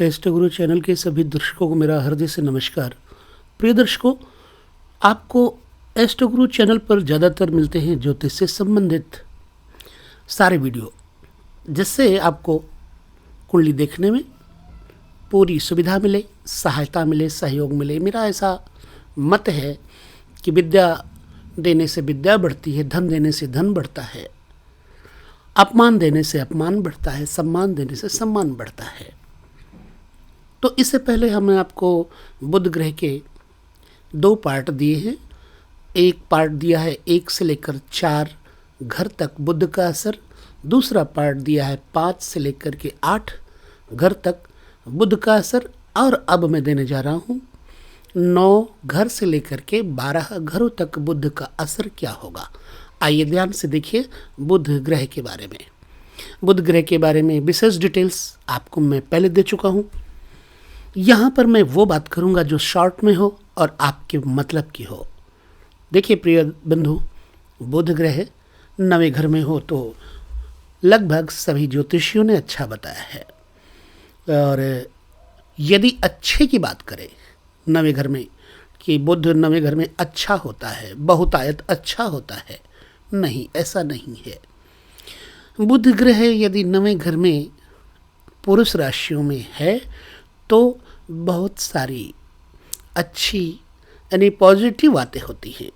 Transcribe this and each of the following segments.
Astro गुरु channel के सभी दर्शकों को मेरा हृदय से नमस्कार। प्रिय दर्शकों, आपको एस्ट्रो गुरु चैनल पर ज़्यादातर मिलते हैं ज्योतिष से संबंधित सारे वीडियो, जिससे आपको कुंडली देखने में पूरी सुविधा मिले, सहायता मिले, सहयोग मिले। मेरा ऐसा मत है कि विद्या देने से विद्या बढ़ती है, धन देने से धन बढ़ता है, अपमान देने से अपमान बढ़ता है, सम्मान देने से सम्मान बढ़ता है। तो इससे पहले हमने आपको बुध ग्रह के 2 पार्ट दिए हैं। एक पार्ट दिया है 1 से लेकर 4 घर तक बुध का असर, दूसरा पार्ट दिया है 5 से लेकर के 8 घर तक बुध का असर, और अब मैं देने जा रहा हूँ 9 घर से लेकर के 12 घरों तक बुध का असर क्या होगा। आइए ध्यान से देखिए बुध ग्रह के बारे में। बुध ग्रह के बारे में विशेष डिटेल्स आपको मैं पहले दे चुका हूँ। यहाँ पर मैं वो बात करूँगा जो शॉर्ट में हो और आपके मतलब की हो। देखिए प्रिय बंधु, बुध ग्रह 9वें घर में हो तो लगभग सभी ज्योतिषियों ने अच्छा बताया है। और यदि अच्छे की बात करें 9वें घर में कि बुध 9वें घर में अच्छा होता है, बहुतायत अच्छा होता है, नहीं, ऐसा नहीं है। बुध ग्रह यदि 9वें घर में पुरुष राशियों में है तो बहुत सारी अच्छी यानी पॉजिटिव बातें होती हैं।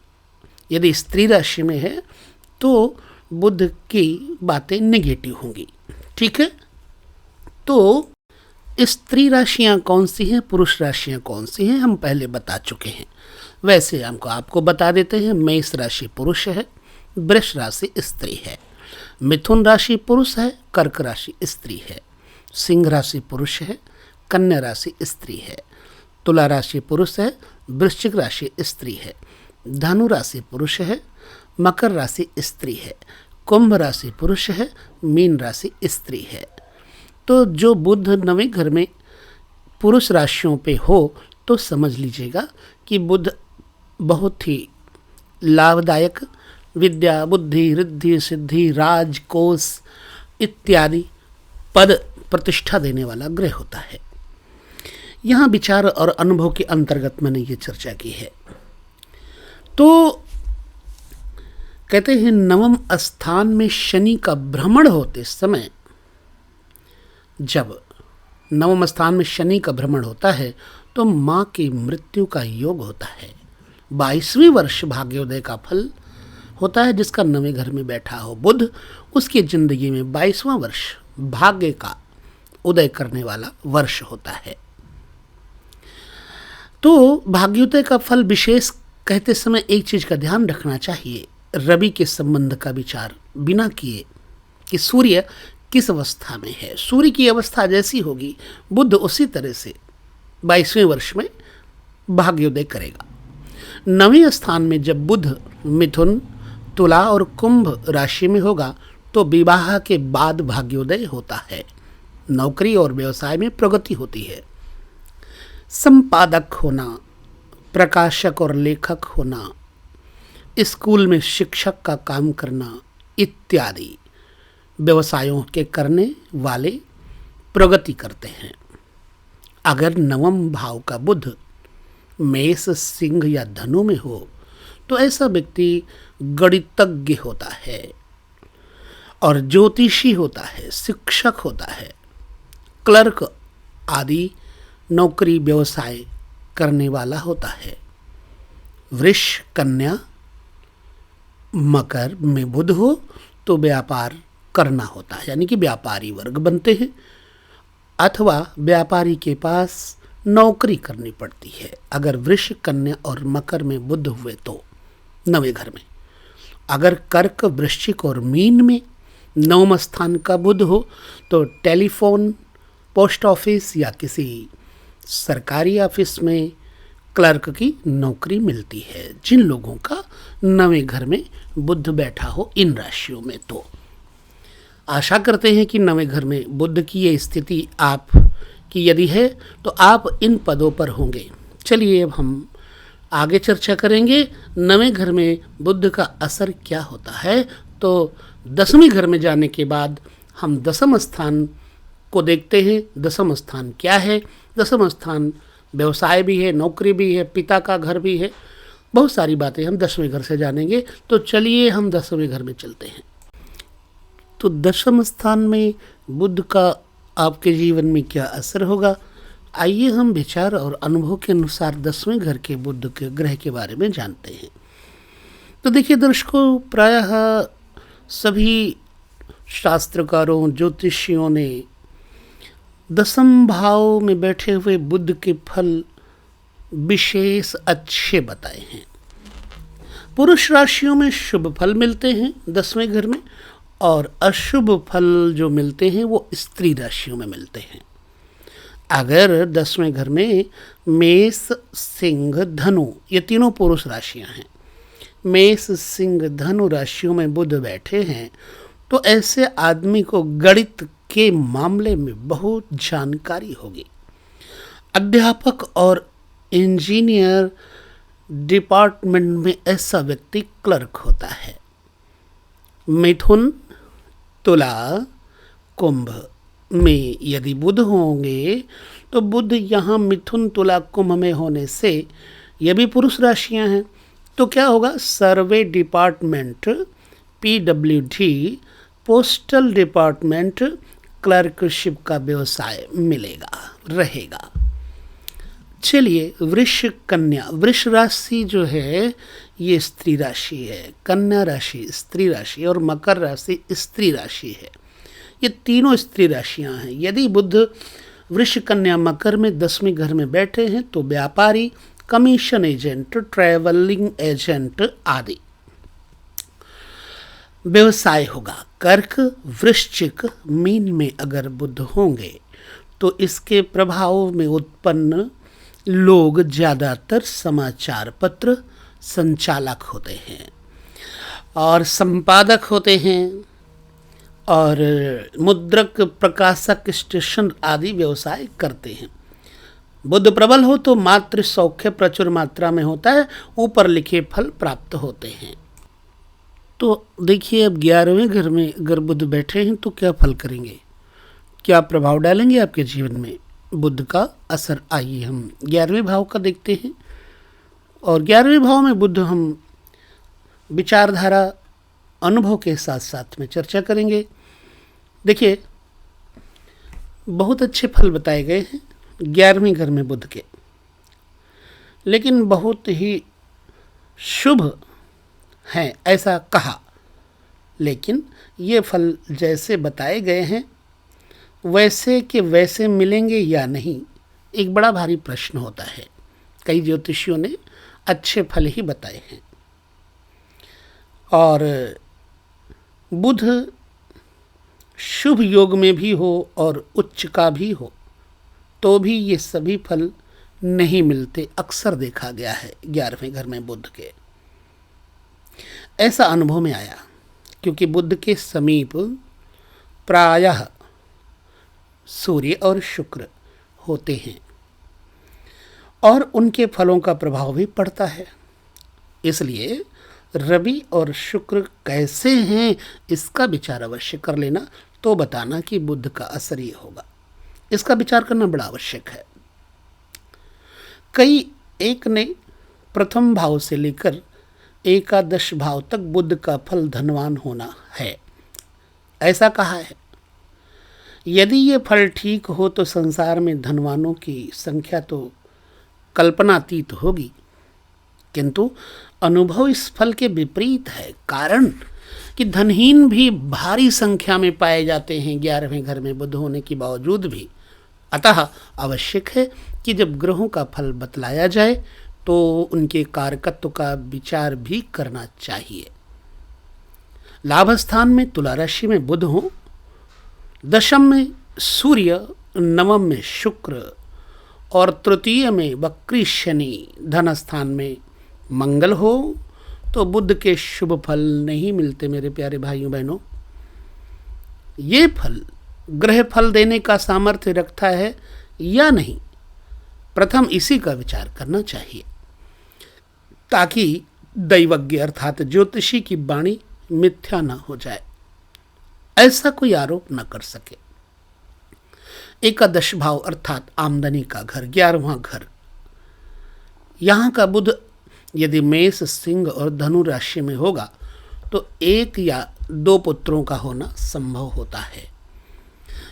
यदि स्त्री राशि में है तो बुध की बातें नेगेटिव होंगी। ठीक है, तो स्त्री राशियां कौन सी हैं, पुरुष राशियां कौन सी हैं, हम पहले बता चुके हैं। वैसे हमको आपको बता देते हैं। मेष राशि पुरुष है, वृष राशि स्त्री है, मिथुन राशि पुरुष है, कर्क राशि स्त्री है, सिंह राशि पुरुष है, कन्या राशि स्त्री है, तुला राशि पुरुष है, वृश्चिक राशि स्त्री है, धनु राशि पुरुष है, मकर राशि स्त्री है, कुंभ राशि पुरुष है, मीन राशि स्त्री है। तो जो बुध 9वें घर में पुरुष राशियों पे हो तो समझ लीजिएगा कि बुध बहुत ही लाभदायक विद्या, बुद्धि, रिद्धि, सिद्धि, राज, कोष इत्यादि पद प्रतिष्ठा देने वाला ग्रह होता है। यहाँ विचार और अनुभव के अंतर्गत मैंने ये चर्चा की है। तो कहते हैं 9वें स्थान में शनि का भ्रमण होते समय, जब 9वें स्थान में शनि का भ्रमण होता है तो माँ की मृत्यु का योग होता है। 22वें वर्ष भाग्योदय का फल होता है। जिसका 9वें घर में बैठा हो बुध, उसकी जिंदगी में 22वां वर्ष भाग्य का उदय करने वाला वर्ष होता है। तो भाग्योदय का फल विशेष कहते समय एक चीज का ध्यान रखना चाहिए, रवि के संबंध का विचार बिना किए कि सूर्य किस अवस्था में है। सूर्य की अवस्था जैसी होगी बुध उसी तरह से 22वें वर्ष में भाग्योदय करेगा। 9वें स्थान में जब बुध मिथुन, तुला और कुंभ राशि में होगा तो विवाह के बाद भाग्योदय होता है। नौकरी और व्यवसाय में प्रगति होती है। संपादक होना, प्रकाशक और लेखक होना, स्कूल में शिक्षक का काम करना इत्यादि व्यवसायों के करने वाले प्रगति करते हैं। अगर 9वें भाव का बुध मेष, सिंह या धनु में हो तो ऐसा व्यक्ति गणितज्ञ होता है और ज्योतिषी होता है, शिक्षक होता है, क्लर्क आदि नौकरी व्यवसाय करने वाला होता है। वृष, कन्या, मकर में बुध हो तो व्यापार करना होता है, यानी कि व्यापारी वर्ग बनते हैं, अथवा व्यापारी के पास नौकरी करनी पड़ती है। अगर वृष, कन्या और मकर में बुध हुए तो 9वें घर में। अगर कर्क, वृश्चिक और मीन में 9वें स्थान का बुध हो तो टेलीफोन, पोस्ट ऑफिस या किसी सरकारी ऑफिस में क्लर्क की नौकरी मिलती है जिन लोगों का 9वें घर में बुध बैठा हो इन राशियों में। तो आशा करते हैं कि 9वें घर में बुध की ये स्थिति आप की यदि है तो आप इन पदों पर होंगे। चलिए अब हम आगे चर्चा करेंगे 9वें घर में बुध का असर क्या होता है। तो 10वें घर में जाने के बाद हम 10वें स्थान को देखते हैं। दसम स्थान क्या है? दसम स्थान व्यवसाय भी है, नौकरी भी है, पिता का घर भी है, बहुत सारी बातें हम 10वें घर से जानेंगे। तो चलिए हम 10वें घर में चलते हैं। तो दशम स्थान में बुध का आपके जीवन में क्या असर होगा, आइए हम विचार और अनुभव के अनुसार 10वें घर के बुध के ग्रह के बारे में जानते हैं। तो देखिए दर्शकों, प्रायः सभी शास्त्रकारों, ज्योतिषियों ने दसम भाव में बैठे हुए बुध के फल विशेष अच्छे बताए हैं। पुरुष राशियों में शुभ फल मिलते हैं 10वें घर में, और अशुभ फल जो मिलते हैं वो स्त्री राशियों में मिलते हैं। अगर 10वें घर में मेष, सिंह, धनु, ये तीनों पुरुष राशियां हैं, मेष, सिंह, धनु राशियों में बुध बैठे हैं, तो ऐसे आदमी को गणित के मामले में बहुत जानकारी होगी। अध्यापक और इंजीनियर डिपार्टमेंट में ऐसा व्यक्ति क्लर्क होता है। मिथुन, तुला, कुंभ में यदि बुध होंगे तो बुध यहाँ मिथुन, तुला, कुंभ में होने से, ये भी पुरुष राशियां हैं, तो क्या होगा? Survey department, PWD, postal department, clerkship का व्यवसाय मिलेगा, रहेगा। चलिए वृष, कन्या, वृष राशि जो है ये स्त्री राशि है, कन्या राशि स्त्री राशि और मकर राशि स्त्री राशि है। ये तीनों स्त्री राशियां हैं। यदि बुध वृष, कन्या, मकर में 10वें घर में बैठे हैं तो व्यापारी, कमीशन एजेंट, ट्रैवलिंग एजेंट आदि व्यवसाय होगा। कर्क, वृश्चिक, मीन में अगर बुध होंगे तो इसके प्रभाव में उत्पन्न लोग ज़्यादातर समाचार पत्र संचालक होते हैं और संपादक होते हैं और मुद्रक, प्रकाशक, स्टेशन आदि व्यवसाय करते हैं। बुध प्रबल हो तो मातृ सौख्य प्रचुर मात्रा में होता है, ऊपर लिखे फल प्राप्त होते हैं। तो देखिए अब 11वें घर में अगर बुध बैठे हैं तो क्या फल करेंगे, क्या प्रभाव डालेंगे आपके जीवन में बुध का असर। आइए हम 11वें भाव का देखते हैं। और 11वें भाव में बुध हम विचारधारा, अनुभव के साथ साथ में चर्चा करेंगे। देखिए बहुत अच्छे फल बताए गए हैं 11वें घर में बुध के, लेकिन बहुत ही शुभ हैं ऐसा कहा, लेकिन ये फल जैसे बताए गए हैं वैसे के वैसे मिलेंगे या नहीं, एक बड़ा भारी प्रश्न होता है। कई ज्योतिषियों ने अच्छे फल ही बताए हैं। और बुध शुभ योग में भी हो और उच्च का भी हो तो भी ये सभी फल नहीं मिलते, अक्सर देखा गया है 11वें घर में बुध के। ऐसा अनुभव में आया क्योंकि बुध के समीप प्रायः सूर्य और शुक्र होते हैं और उनके फलों का प्रभाव भी पड़ता है। इसलिए रवि और शुक्र कैसे हैं इसका विचार अवश्य कर लेना, तो बताना कि बुध का असर ये होगा। इसका विचार करना बड़ा आवश्यक है। कई एक ने प्रथम भाव से लेकर एकादश भाव तक बुध का फल धनवान होना है ऐसा कहा है। यदि ये फल ठीक हो तो संसार में धनवानों की संख्या तो कल्पनातीत होगी, किंतु अनुभव इस फल के विपरीत है। कारण कि धनहीन भी भारी संख्या में पाए जाते हैं 11वें घर में बुध होने के बावजूद भी। अतः आवश्यक है कि जब ग्रहों का फल बतलाया जाए तो उनके कारकत्व का विचार भी करना चाहिए। लाभ स्थान में तुला राशि में बुध हो, दशम में सूर्य, नवम में शुक्र और तृतीय में वक्री शनि, धन स्थान में मंगल हो तो बुध के शुभ फल नहीं मिलते मेरे प्यारे भाइयों बहनों। ये फल ग्रह फल देने का सामर्थ्य रखता है या नहीं, प्रथम इसी का विचार करना चाहिए ताकि दैवज्ञ अर्थात ज्योतिषी की वाणी मिथ्या न हो जाए, ऐसा कोई आरोप न कर सके। एकादश भाव अर्थात आमदनी का घर, 11वां घर। यहाँ का बुध यदि मेष, सिंह और धनु राशि में होगा तो 1 या 2 पुत्रों का होना संभव होता है।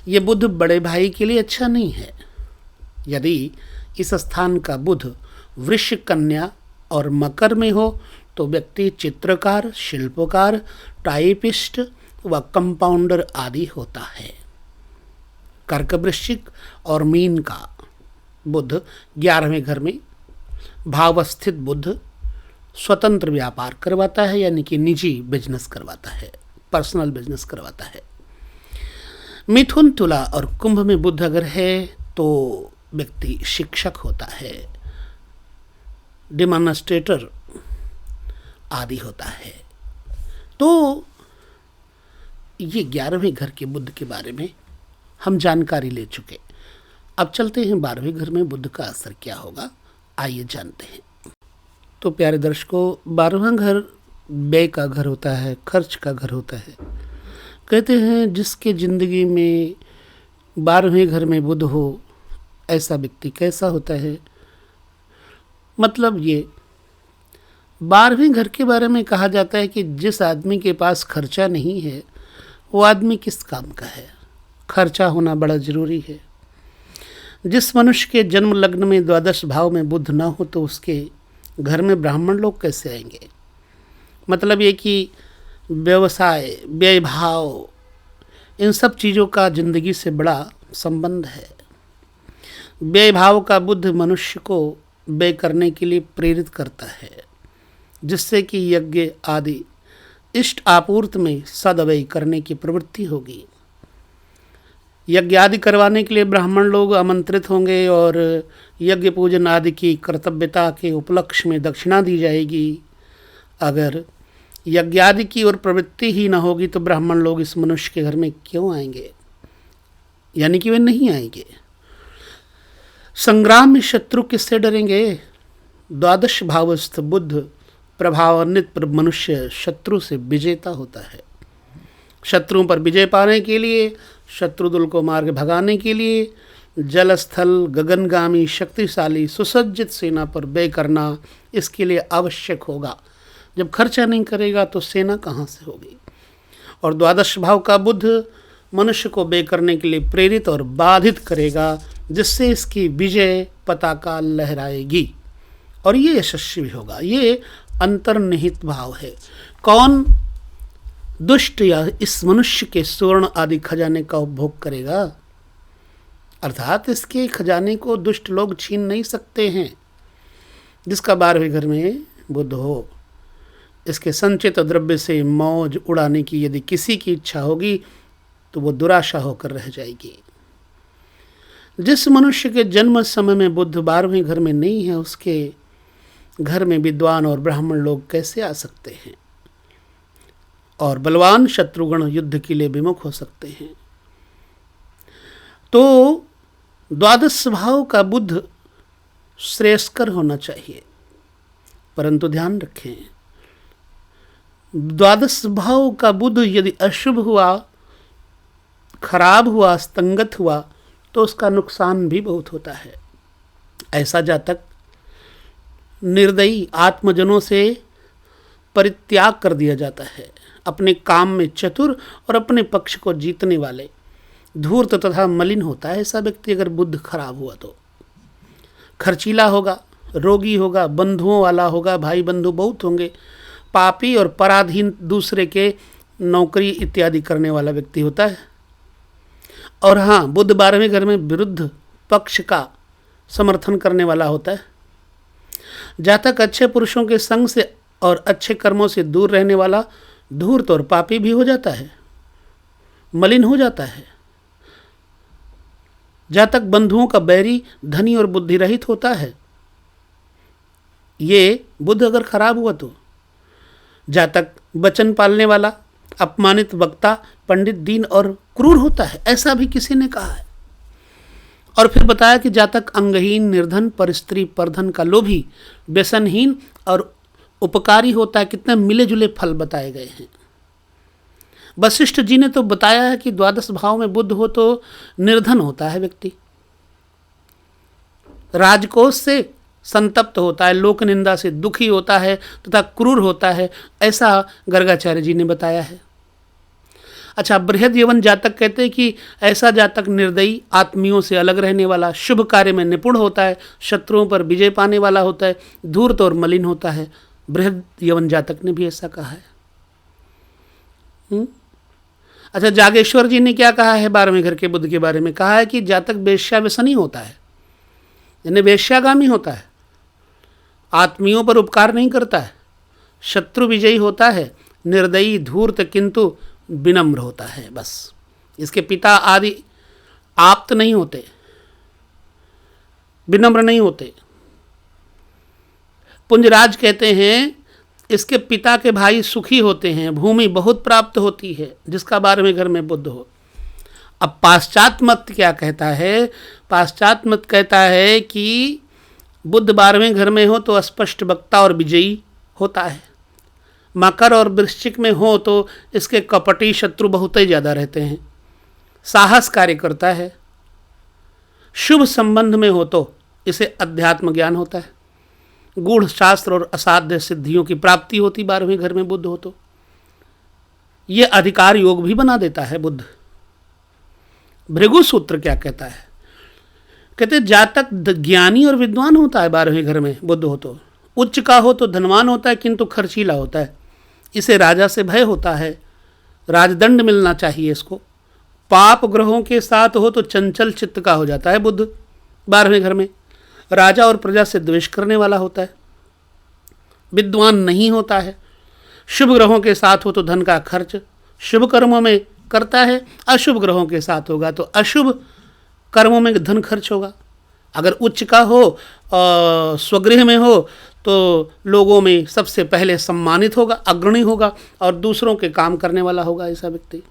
ये बुध बड़े भाई के लिए अच्छा नहीं है। यदि इस स्थान का बुध वृश्चिक, कन्या और मकर में हो तो व्यक्ति चित्रकार, शिल्पकार, टाइपिस्ट व कंपाउंडर आदि होता है। कर्क, वृश्चिक और मीन का बुध 11वें घर में भावस्थित बुध स्वतंत्र व्यापार करवाता है, यानी कि निजी बिजनेस करवाता है, पर्सनल बिजनेस करवाता है। मिथुन, तुला और कुंभ में बुध अगर है तो व्यक्ति शिक्षक होता है, डेमोन्स्ट्रेटर आदि होता है। तो ये 11वें घर के बुध के बारे में हम जानकारी ले चुके। अब चलते हैं 12वें घर में बुध का असर क्या होगा, आइए जानते हैं। तो प्यारे दर्शकों, 12वां घर व्यय का घर होता है, खर्च का घर होता है। कहते हैं जिसके ज़िंदगी में 12वें घर में बुध हो ऐसा व्यक्ति कैसा होता है। मतलब ये 12वें घर के बारे में कहा जाता है कि जिस आदमी के पास खर्चा नहीं है वो आदमी किस काम का है। खर्चा होना बड़ा ज़रूरी है। जिस मनुष्य के जन्म लग्न में 12 भाव में बुध ना हो तो उसके घर में ब्राह्मण लोग कैसे आएंगे। मतलब ये कि व्यवसाय, व्यय भाव, इन सब चीज़ों का जिंदगी से बड़ा संबंध है। व्यय भाव का बुध मनुष्य को व्यय करने के लिए प्रेरित करता है, जिससे कि यज्ञ आदि इष्ट आपूर्ति में सदव्यय करने की प्रवृत्ति होगी। यज्ञ आदि करवाने के लिए ब्राह्मण लोग आमंत्रित होंगे और यज्ञ पूजन आदि की कर्तव्यता के उपलक्ष्य में दक्षिणा दी जाएगी। अगर यज्ञ आदि की ओर प्रवृत्ति ही न होगी तो ब्राह्मण लोग इस मनुष्य के घर में क्यों आएंगे, यानी कि वे नहीं आएंगे। संग्राम में शत्रु किससे डरेंगे। 12 भावस्थ बुध प्रभावान्वित मनुष्य शत्रु से विजेता होता है। शत्रुओं पर विजय पाने के लिए, शत्रुदल को मार्ग भगाने के लिए जल, स्थल, गगनगामी, शक्तिशाली, सुसज्जित सेना पर व्यय करना इसके लिए आवश्यक होगा। जब खर्चा नहीं करेगा तो सेना कहाँ से होगी। और 12 भाव का बुध मनुष्य को व्यय करने के लिए प्रेरित और बाधित करेगा, जिससे इसकी विजय पताका लहराएगी और ये यशस्वी भी होगा। ये अंतर्निहित भाव है। कौन दुष्ट या इस मनुष्य के स्वर्ण आदि खजाने का उपभोग करेगा, अर्थात इसके खजाने को दुष्ट लोग छीन नहीं सकते हैं। जिसका 12वें घर में बुध हो, इसके संचित द्रव्य से मौज उड़ाने की यदि किसी की इच्छा होगी तो वो दुराशा होकर रह जाएगी। जिस मनुष्य के जन्म समय में बुध 12वें घर में नहीं है, उसके घर में विद्वान और ब्राह्मण लोग कैसे आ सकते हैं और बलवान शत्रुगण युद्ध के लिए विमुख हो सकते हैं। तो 12 भाव का बुध श्रेयस्कर होना चाहिए, परंतु ध्यान रखें 12 भाव का बुध यदि अशुभ हुआ, खराब हुआ, अस्तंगत हुआ तो उसका नुकसान भी बहुत होता है। ऐसा जातक निर्दयी आत्मजनों से परित्याग कर दिया जाता है। अपने काम में चतुर और अपने पक्ष को जीतने वाले धूर्त तथा मलिन होता है। ऐसा व्यक्ति अगर बुध खराब हुआ तो खर्चीला होगा, रोगी होगा, बंधुओं वाला होगा, भाई बंधु बहुत होंगे, पापी और पराधीन दूसरे के नौकरी इत्यादि करने वाला व्यक्ति होता है। और हाँ, बुध 12वें घर में विरुद्ध पक्ष का समर्थन करने वाला होता है। जातक अच्छे पुरुषों के संग से और अच्छे कर्मों से दूर रहने वाला धूर्त और पापी भी हो जाता है, मलिन हो जाता है। जातक बंधुओं का बैरी, धनी और बुद्धि रहित होता है। ये बुध अगर खराब हुआ तो जातक वचन पालने वाला, अपमानित वक्ता, पंडित, दीन और क्रूर होता है, ऐसा भी किसी ने कहा है। और फिर बताया कि जातक अंगहीन, निर्धन, परस्त्री, परधन का लोभी, व्यसनहीन और उपकारी होता है। कितने मिले जुले फल बताए गए हैं। वशिष्ठ जी ने तो बताया है कि द्वादश भाव में बुध हो तो निर्धन होता है व्यक्ति, राजकोष से संतप्त होता है, लोक निंदा से दुखी होता है तथा क्रूर होता है, ऐसा गर्गाचार्य जी ने बताया है। अच्छा, बृहद यवन जातक कहते हैं कि ऐसा जातक निर्दयी, आत्मियों से अलग रहने वाला, शुभ कार्य में निपुण होता है, शत्रुओं पर विजय पाने वाला होता है, धूर्त और मलिन होता है। बृहद यवन जातक ने भी ऐसा कहा है। अच्छा, जागेश्वर जी ने क्या कहा है 12वें घर के बुध के बारे में? कहा है कि जातक वेश्या व्यसनी होता है, यानी वेश्यागामी होता है, आत्मियों पर उपकार नहीं करता है, शत्रु विजयी होता है, निर्दयी, धूर्त किंतु विनम्र होता है। बस इसके पिता आदि आप्त नहीं होते, विनम्र नहीं होते। पुंजराज कहते हैं इसके पिता के भाई सुखी होते हैं, भूमि बहुत प्राप्त होती है जिसका 12वें घर में बुध हो। अब पाश्चात्य मत क्या कहता है? पाश्चात्य मत कहता है कि बुध 12वें घर में हो तो स्पष्ट वक्ता और विजयी होता है, मकर और वृश्चिक में हो तो इसके कपटी शत्रु बहुत ही ज़्यादा रहते हैं, साहस कार्य करता है, शुभ संबंध में हो तो इसे अध्यात्म ज्ञान होता है, गूढ़ शास्त्र और असाध्य सिद्धियों की प्राप्ति होती 12वें घर में बुध हो तो। ये अधिकार योग भी बना देता है बुध। भृगु सूत्र क्या कहता है? कहते जातक ज्ञानी और विद्वान होता है 12वें घर में बुध हो तो, उच्च का हो तो धनवान होता है किंतु खर्चीला होता है, इसे राजा से भय होता है, राजदंड मिलना चाहिए इसको। पाप ग्रहों के साथ हो तो चंचल चित्त का हो जाता है बुध 12वें घर में, राजा और प्रजा से द्वेष करने वाला होता है, विद्वान नहीं होता है। शुभ ग्रहों के साथ हो तो धन का खर्च शुभ कर्मों में करता है, अशुभ ग्रहों के साथ होगा तो अशुभ कर्मों में धन खर्च होगा। अगर उच्च का हो और स्वगृह में हो तो लोगों में सबसे पहले सम्मानित होगा, अग्रणी होगा और दूसरों के काम करने वाला होगा ऐसा व्यक्ति।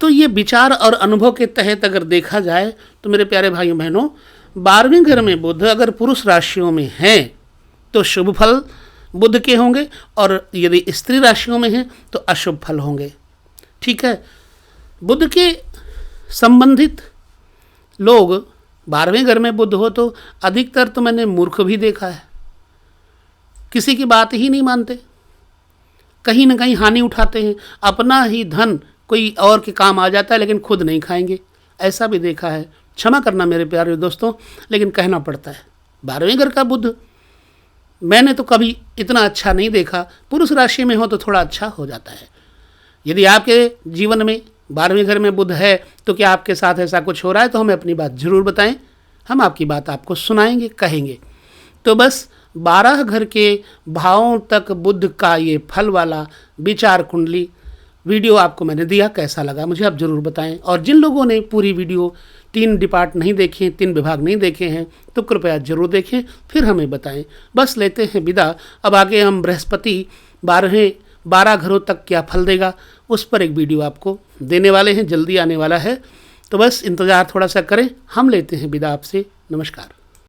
तो ये विचार और अनुभव के तहत अगर देखा जाए तो मेरे प्यारे भाइयों बहनों, 12वें घर में बुध अगर पुरुष राशियों में हैं तो शुभ फल बुध के होंगे और यदि स्त्री राशियों में हैं तो अशुभ फल होंगे। ठीक है, बुध के संबंधित लोग 12वें घर में बुध हो तो अधिकतर तो मैंने मूर्ख भी देखा है, किसी की बात ही नहीं मानते, कहीं ना कहीं हानि उठाते हैं, अपना ही धन कोई और के काम आ जाता है लेकिन खुद नहीं खाएंगे, ऐसा भी देखा है। क्षमा करना मेरे प्यारे दोस्तों, लेकिन कहना पड़ता है। 12वें घर का बुध मैंने तो कभी इतना अच्छा नहीं देखा, पुरुष राशि में हो तो थोड़ा अच्छा हो जाता है। यदि आपके जीवन में 12वें घर में बुध है तो क्या आपके साथ ऐसा कुछ हो रहा है तो हमें अपनी बात जरूर बताएं, हम आपकी बात आपको सुनाएंगे, कहेंगे। तो बस 12 घर के भावों तक बुध का ये फल वाला विचार कुंडली वीडियो आपको मैंने दिया, कैसा लगा मुझे आप ज़रूर बताएं। और जिन लोगों ने पूरी वीडियो 3 डिपार्ट नहीं देखे, 3 विभाग नहीं देखे हैं तो कृपया ज़रूर देखें, फिर हमें बताएं। बस लेते हैं विदा। अब आगे हम बृहस्पति 12 घरों तक क्या फल देगा उस पर एक वीडियो आपको देने वाले हैं, जल्दी आने वाला है। तो बस इंतज़ार थोड़ा सा करें, हम लेते हैं विदा आपसे। नमस्कार।